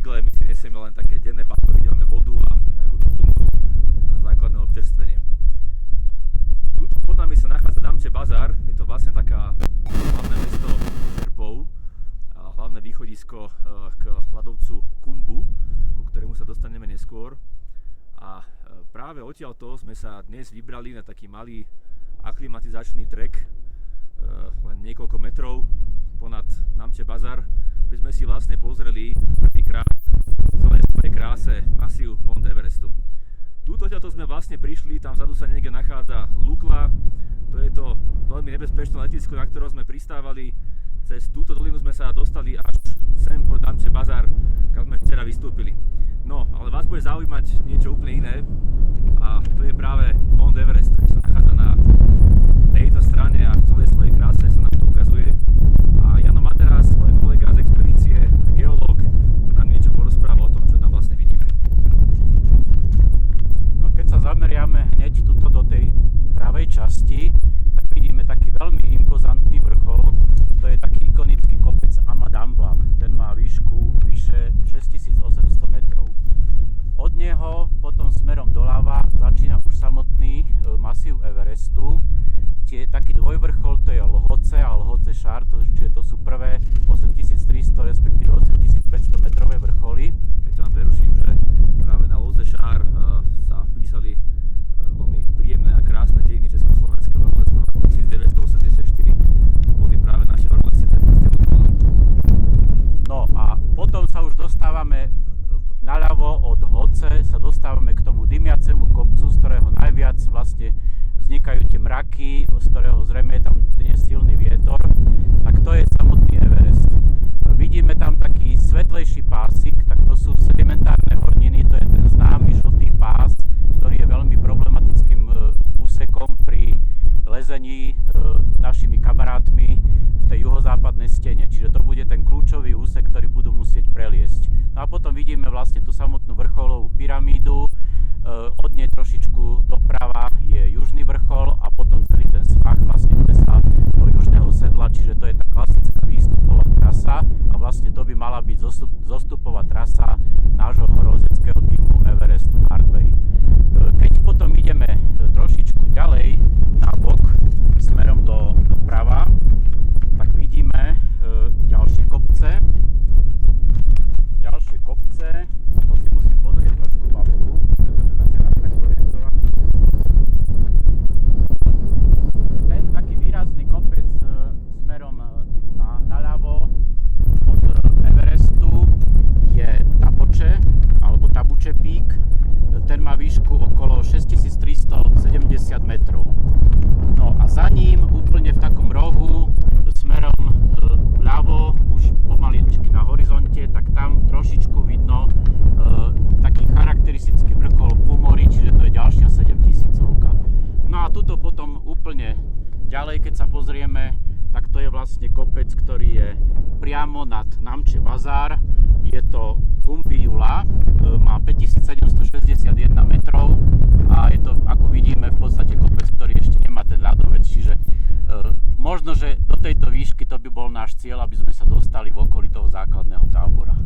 hajgle, my si nesieme len také denné baklady, kde máme vodu a nejakú tú bundu a základné občerstvenie. Tuto pod nami sa nachádza Namche Bazar, je to vlastne taká hlavné mesto Šerpov a hlavné východisko k ľadovcu Khumbu, ku ktorému sa dostaneme neskôr. A práve odtiaľto sme sa dnes vybrali na taký malý aklimatizačný trek, len niekoľko metrov ponad Namche Bazar, by sme si vlastne pozreli prvýkrát v celej svojej kráse masív Mount Everestu. Túto sme vlastne prišli, tam vzadu sa niekde nachádza Lukla, to je to veľmi nebezpečné letisko, na ktorom sme pristávali. Cez túto dolinu sme sa dostali až sem pod Namche Bazar, kam sme včera vystúpili. No, ale vás bude zaujímať niečo úplne iné a to je práve Mount Everest, ktorý sa nachádza na tejto strane a v celej svojej kráse sa nám ukazuje. A Jano Materas, môj kolega z expedície, geológ, nám niečo porozpráva o tom, čo tam vlastne vidíme. No, keď sa zameriame hneď tuto do tej pravej časti, tak vidíme taký veľmi impozantný vrchol. To je taký ikonický kopec Ama Dablam. Ten má výšku vyše 6800 metrov. Od neho potom smerom doľava začína už samotný masív Everestu. Taký dvojvrchol to je Lhotse a Lhotse Shar, čiže to sú prvé 8300 respektíve 8500 metrové vrcholy. Keď vám preruším, že práve na Lhotse Shar sa vpísali veľmi príjemné a krásne dejiny československého horolezstva v roku 1984. To boli práve naše horolezci. No a potom sa už dostávame naľavo od Lhotse, sa dostávame k tomu dymiacemu kopcu, z ktorého najviac vlastne vznikajú tie mraky, z ktorého zrejme je tam dnes silný vietor, tak to je samotný Everest. Vidíme tam taký svetlejší pásik, tak to sú sedimentárne horniny, to je ten známy žltý pás, ktorý je veľmi problematickým úsekom pri lezení našimi kamarátmi v tej juhozápadnej stene. Čiže to bude ten kľúčový úsek, ktorý budú musieť preliesť. No a potom vidíme vlastne tú samotnú vrcholovú pyramídu. Od nej trošičku doprava je južný vrchol a potom celý ten svah vlastne klesá do južného sedla, čiže to je tá klasická výstupová trasa a vlastne to by mala byť zostupová trasa nášho horolezeckého týmu Everest Hardway. Keď potom ideme trošičku ďalej na bok smerom doprava, tak vidíme ďalšie kopce. To si musím pozrieť trošku mapku, pretože zase nám tak zorientovaný. Ten taký výrazný kopec smerom naľavo od Everestu je Taboče, alebo Tabuče Peak. Ten má výšku okolo 6370 metrov. No a za ním úplne v takom rohu smerom vľavo, už pomaličky na horizonte, tak tam trošičku vidno taký charakteristický vrchol Pumori, čiže to je ďalšia 7000-ovka. No a tuto potom úplne ďalej, keď sa pozrieme, tak to je vlastne kopec, ktorý je priamo nad Namche Bazar. Je to Khumbi Ula, má 5761 metrov a je to, ako vidíme, v podstate kopec, ktorý ešte nemá ten ľadovec, čiže možno, že do tejto výšky to by bol náš cieľ, aby sme sa dostali v okolí toho základného tábora.